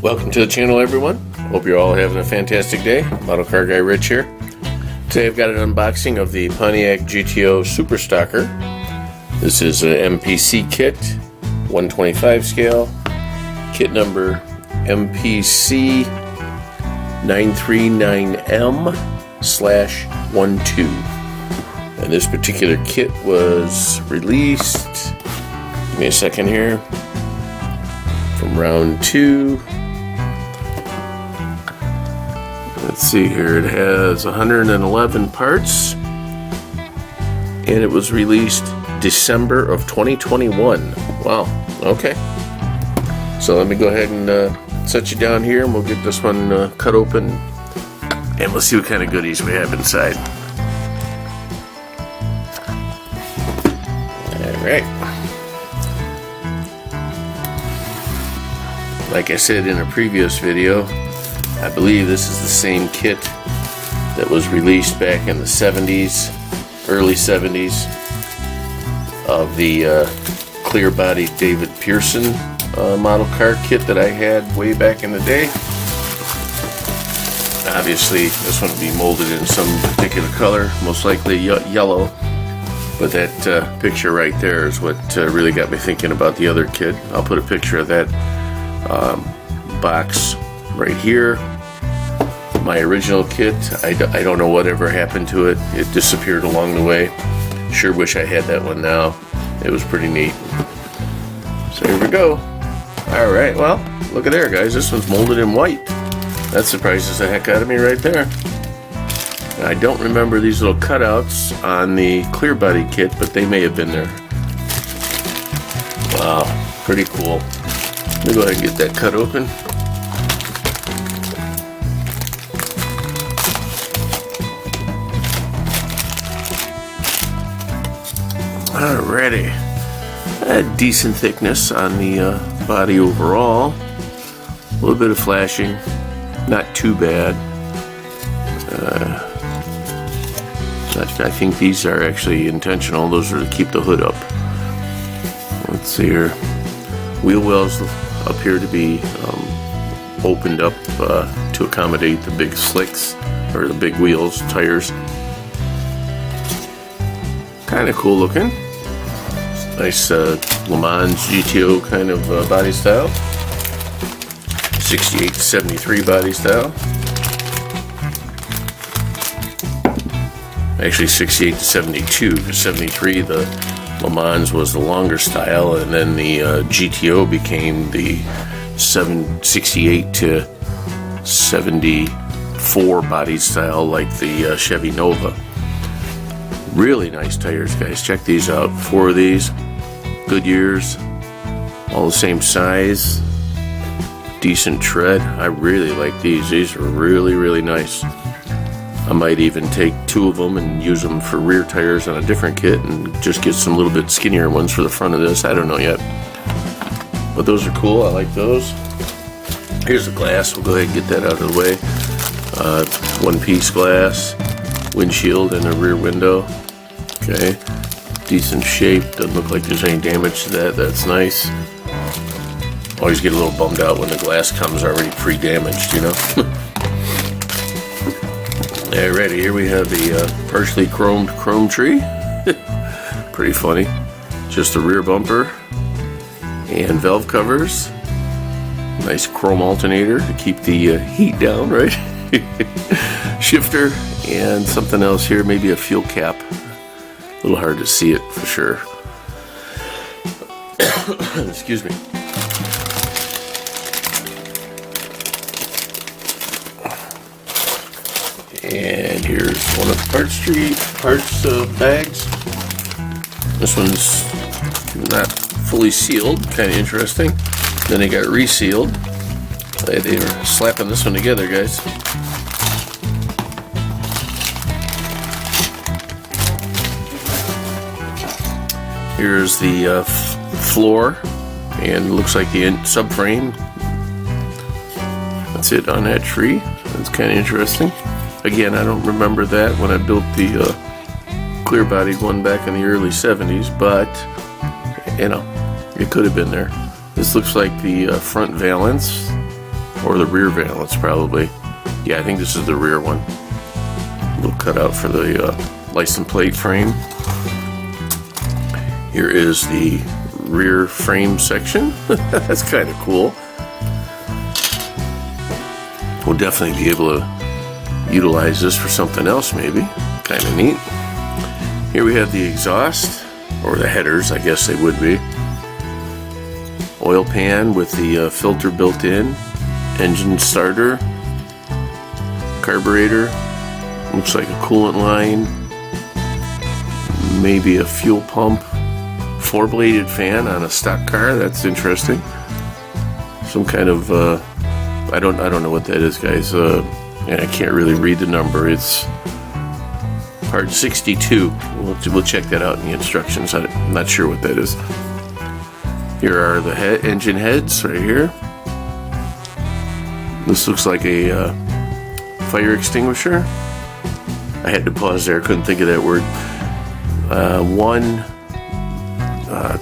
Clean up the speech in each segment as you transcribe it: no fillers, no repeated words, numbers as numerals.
Welcome to the channel, everyone. Hope you're all having a fantastic day. Model Car Guy Rich here. Today I've got an unboxing of the Pontiac GTO Super Stocker. This is an MPC kit, 125 scale, kit number MPC 939M/12. And this particular kit was released, give me a second here, from round 2. Let's see here, it has 111 parts and it was released December of 2021. Wow, okay. So let me go ahead and set you down here and we'll get this one cut open and we'll see what kind of goodies we have inside. Alright. Like I said in a previous video, I believe this is the same kit that was released back in the 70s, early 70s, of the clear body David Pearson model car kit that I had way back in the day. Obviously this one will be molded in some particular color, most likely yellow, but that picture right there is what really got me thinking about the other kit. I'll put a picture of that box right here. My original kit, I don't know whatever happened to it. It disappeared along the way. Sure wish I had that one now. It was pretty neat. So here we go. Alright, well, look at there, guys. This one's molded in white. That surprises the heck out of me right there. I don't remember these little cutouts on the clear body kit, but they may have been there. Wow, pretty cool. Let me go ahead and get that cut open. Alrighty. A decent thickness on the body overall. A little bit of flashing. Not too bad. I think these are actually intentional. Those are to keep the hood up. Let's see here. Wheel wells appear to be opened up to accommodate the big slicks, or the big wheels, tires. Kind of cool looking. Nice Le Mans GTO kind of body style. 68 to 73 body style. Actually 68 to 72, because 73 the Le Mans was the longer style, and then the GTO became the 68 to 74 body style, like the Chevy Nova. Really nice tires, guys. Check these out. 4 of these. Good years. All the same size. Decent tread. I really like these. These are really, really nice. I might even take 2 of them and use them for rear tires on a different kit and just get some little bit skinnier ones for the front of this. I don't know yet. But those are cool. I like those. Here's the glass. We'll go ahead and get that out of the way. One-piece glass. Windshield and a rear window. Okay. Decent shape. Doesn't look like there's any damage to that. That's nice. Always get a little bummed out when the glass comes already pre-damaged, you know? Alrighty, here we have the partially chromed chrome tree. Pretty funny. Just a rear bumper and valve covers. Nice chrome alternator to keep the heat down, right? Shifter and something else here, maybe a fuel cap. A little hard to see it for sure. Excuse me. And here's one of the parts bags. This one's not fully sealed, kind of interesting. Then they got resealed. They were slapping this one together, guys. Here's the floor, and it looks like the subframe. That's it on that tree. That's kind of interesting. Again, I don't remember that when I built the clear-bodied one back in the early 70s, but you know, it could have been there. This looks like the front valance or the rear valance probably. Yeah, I think this is the rear one. A little cutout for the license plate frame. Here is the rear frame section. That's kind of cool. We'll definitely be able to utilize this for something else maybe. Kind of neat. Here we have the exhaust, or the headers, I guess they would be. Oil pan with the filter built in. Engine starter. Carburetor. Looks like a coolant line. Maybe a fuel pump. Four-bladed fan on a stock car. That's interesting. Some kind of I don't know what that is, guys. And I can't really read the number. It's part 62. We'll check that out in the instructions. I'm not sure what that is. Here are the engine heads right here. This looks like a fire extinguisher. I had to pause there. Couldn't think of that word. One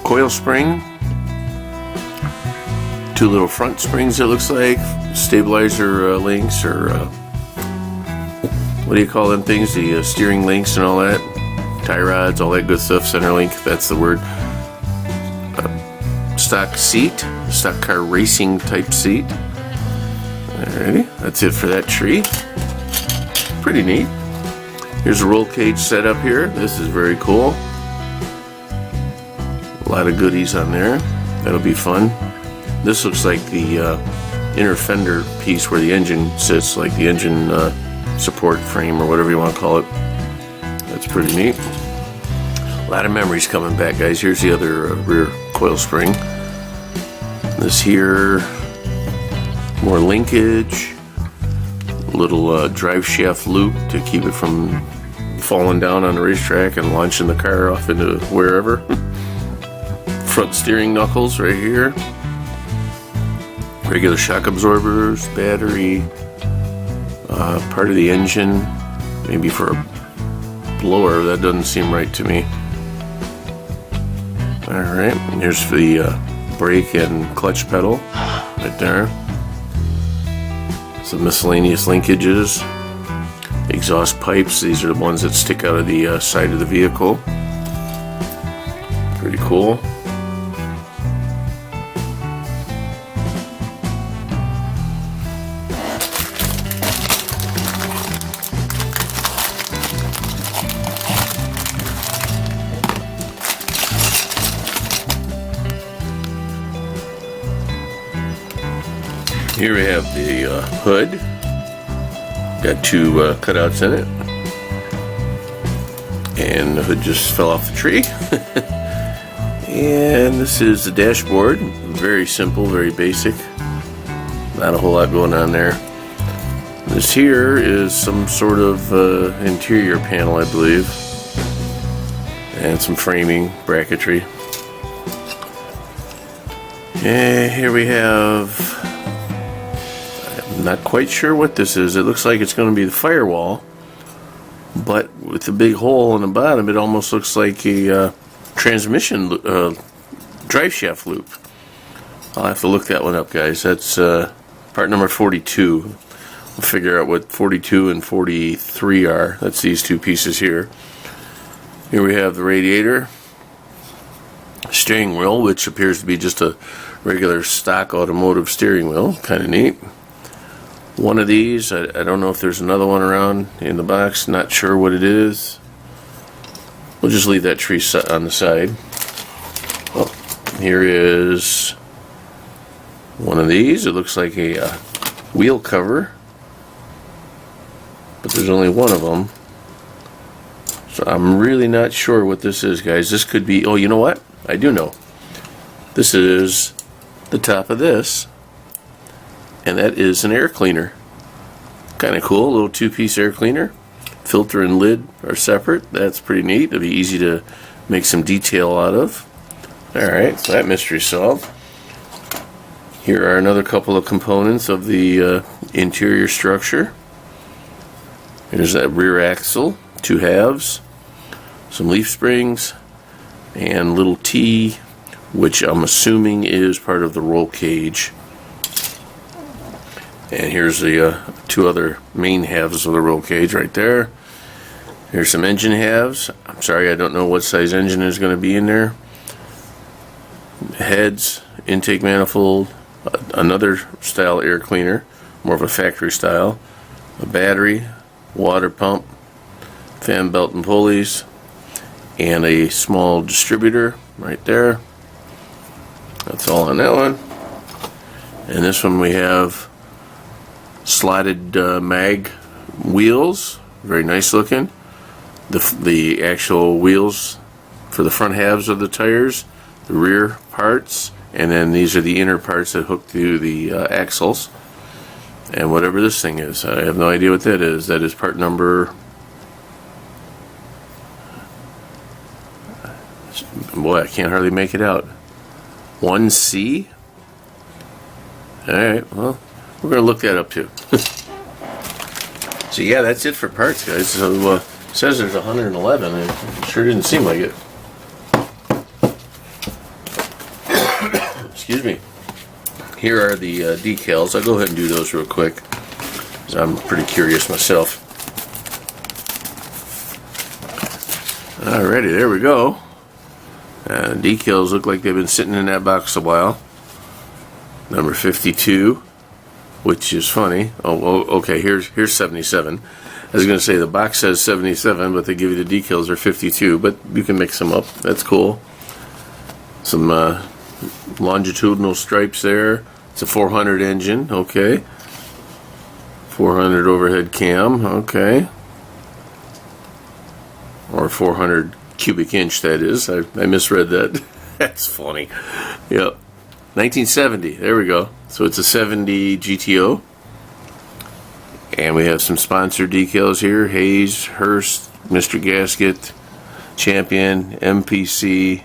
coil spring. Two little front springs, it looks like. Stabilizer links, or what do you call them things? The steering links and all that. Tie rods, all that good stuff. Center link, that's the word. Stock seat. Stock car racing type seat. Alrighty, that's it for that tree. Pretty neat. Here's a roll cage setup here. This is very cool. A lot of goodies on there. That'll be fun. This looks like the inner fender piece where the engine sits, like the engine support frame or whatever you want to call it. That's pretty neat. A lot of memories coming back, guys. Here's the other rear coil spring. This here, more linkage. Little drive shaft loop to keep it from falling down on the racetrack and launching the car off into wherever. Front steering knuckles right here. Regular shock absorbers, battery, part of the engine, maybe for a blower. That doesn't seem right to me. Alright, and here's the brake and clutch pedal right there. Some miscellaneous linkages. Exhaust pipes, these are the ones that stick out of the side of the vehicle. Pretty cool. Here we have the hood. Got two cutouts in it. And the hood just fell off the tree. And this is the dashboard. Very simple, very basic. Not a whole lot going on there. This here is some sort of interior panel, I believe. And some framing, bracketry. And here we have... I'm not quite sure what this is. It looks like it's going to be the firewall, but with the big hole in the bottom, it almost looks like a transmission drive shaft loop. I'll have to look that one up, guys. That's part number 42. We'll figure out what 42 and 43 are. That's these two pieces here. Here we have the radiator, steering wheel, which appears to be just a regular stock automotive steering wheel. Kind of neat. One of these, I don't know if there's another one around in the box, not sure what it is. We'll just leave that tree on the side. Well, here is one of these. It looks like a wheel cover, but there's only one of them. So I'm really not sure what this is, guys. This could be, oh, you know what? I do know. This is the top of this. And that is an air cleaner. Kind of cool, a little two-piece air cleaner. Filter and lid are separate. That's pretty neat. It'll be easy to make some detail out of. Alright, so that mystery's solved. Here are another couple of components of the interior structure. Here's that rear axle, two halves, some leaf springs, and little T, which I'm assuming is part of the roll cage. And here's the two other main halves of the roll cage right there. Here's some engine halves. I'm sorry, I don't know what size engine is going to be in there. Heads, intake manifold, another style air cleaner, more of a factory style, a battery, water pump, fan belt and pulleys, and a small distributor right there. That's all on that one. And this one we have slotted mag wheels, very nice looking. The actual wheels for the front halves of the tires, the rear parts, and then these are the inner parts that hook to the axles. And whatever this thing is, I have no idea what that is. That is part number, boy, I can't hardly make it out. 1C? Alright, well, we're going to look that up too. So yeah, that's it for parts, guys. So it says there's 111, and it sure didn't seem like it. Excuse me. Here are the decals. I'll go ahead and do those real quick, because I'm pretty curious myself. Alrighty, there we go. Decals look like they've been sitting in that box a while. Number 52, which is funny. Oh, okay, here's 77. I was going to say the box says 77, but they give you the decals are 52, but you can mix them up. That's cool. Some longitudinal stripes there. It's a 400 engine, okay. 400 overhead cam, okay. Or 400 cubic inch, that is. I misread that. That's funny. Yep. 1970, there we go. So it's a 70 GTO. And we have some sponsored decals here. Hayes, Hearst, Mr. Gasket, Champion, MPC,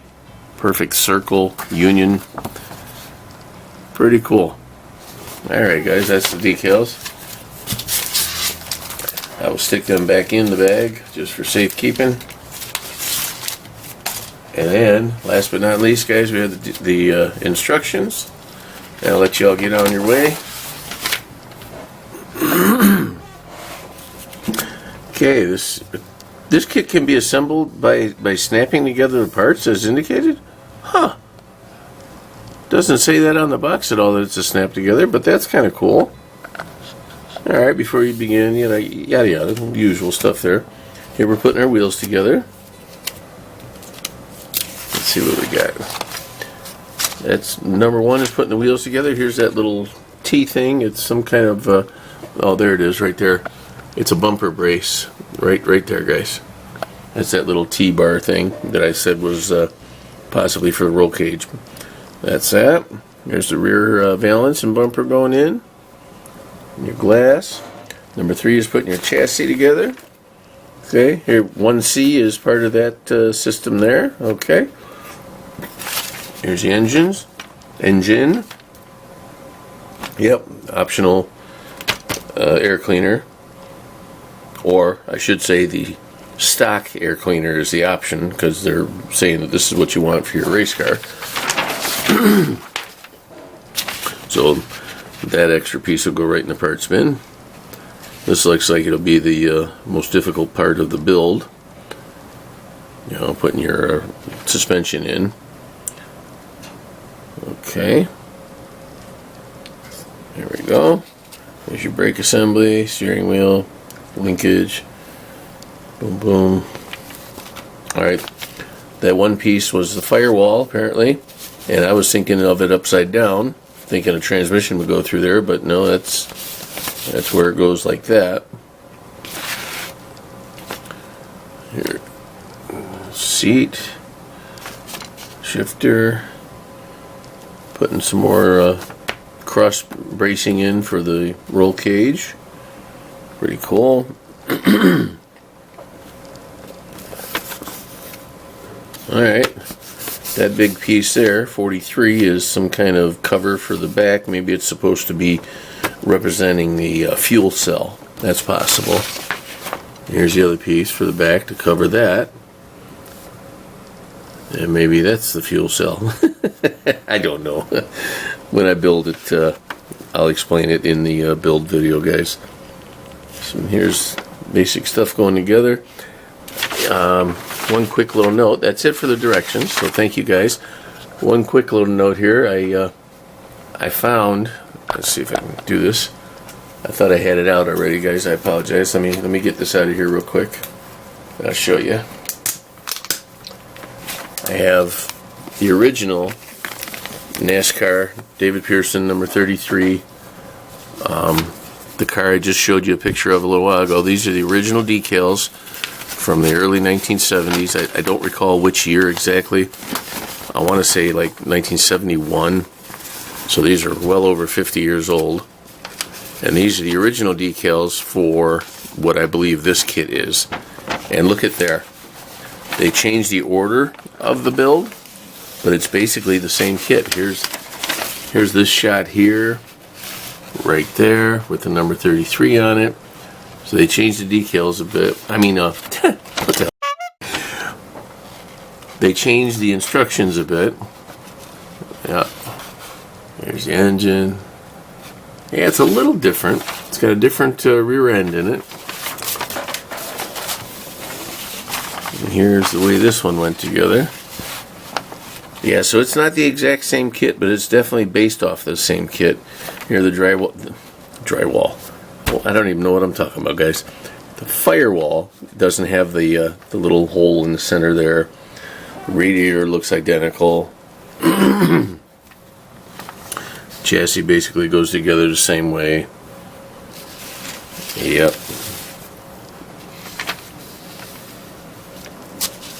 Perfect Circle, Union. Pretty cool. Alright guys, that's the decals. I will stick them back in the bag just for safekeeping. And then, last but not least, guys, we have the instructions. And I'll let you all get on your way. Okay, this kit can be assembled by snapping together the parts as indicated? Huh. Doesn't say that on the box at all that it's a snap together, but that's kind of cool. Alright, before you begin, yada yada, the usual stuff there. Here we're putting our wheels together. Let's see what we got. That's number one is putting the wheels together. Here's that little T thing. It's some kind of oh, there it is right there. It's a bumper brace right there, guys. That's that little T-bar thing that I said was possibly for the roll cage. That's that. There's the rear valance and bumper going in. Your glass. Number 3 is putting your chassis together. Okay, here 1C is part of that system there. Okay. Here's the engine. Yep, optional air cleaner. Or I should say the stock air cleaner is the option, because they're saying that this is what you want for your race car. So that extra piece will go right in the parts bin. This looks like it'll be the most difficult part of the build. You know, putting your suspension in. Okay. There we go. There's your brake assembly, steering wheel, linkage. Boom, boom. Alright. That one piece was the firewall, apparently. And I was thinking of it upside down, thinking a transmission would go through there, but no, that's where it goes like that. Here. Seat. Shifter. Putting some more cross bracing in for the roll cage. Pretty cool. Alright. That big piece there, 43, is some kind of cover for the back. Maybe it's supposed to be representing the fuel cell. That's possible. Here's the other piece for the back to cover that. And maybe that's the fuel cell. I don't know. When I build it, I'll explain it in the build video, guys. So here's basic stuff going together. One quick little note. That's it for the directions. So thank you, guys. One quick little note here. I found. Let's see if I can do this. I thought I had it out already, guys. I apologize. Let me get this out of here real quick. I'll show you. I have the original NASCAR David Pearson number 33. The car I just showed you a picture of a little while ago. These are the original decals from the early 1970s. I don't recall which year exactly. I want to say like 1971. So these are well over 50 years old. And these are the original decals for what I believe this kit is. And look at there. They changed the order of the build, but it's basically the same kit. Here's this shot here, right there, with the number 33 on it. So they changed the decals a bit. I mean, what the hell? They changed the instructions a bit. Yeah. There's the engine. Yeah, it's a little different. It's got a different rear end in it. And here's the way this one went together. Yeah, so it's not the exact same kit, but it's definitely based off the same kit. Here, the drywall. Well, I don't even know what I'm talking about, guys. The firewall doesn't have the little hole in the center there. The radiator looks identical. Chassis basically goes together the same way. Yep.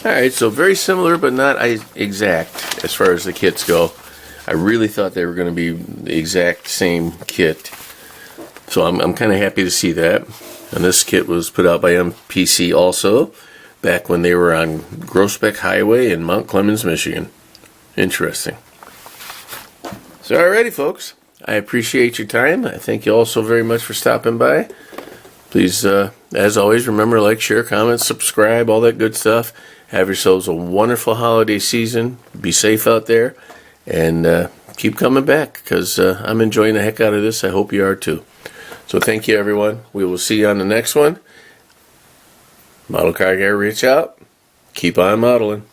Alright, so very similar but not exact as far as the kits go. I really thought they were going to be the exact same kit. So I'm kind of happy to see that. And this kit was put out by MPC also, back when they were on Groesbeck Highway in Mount Clemens, Michigan. Interesting. So alrighty, folks. I appreciate your time. I thank you all so very much for stopping by. Please, as always, remember, like, share, comment, subscribe, all that good stuff. Have yourselves a wonderful holiday season. Be safe out there. And keep coming back, because I'm enjoying the heck out of this. I hope you are too. So thank you, everyone. We will see you on the next one. Model Car Guy, reach out. Keep on modeling.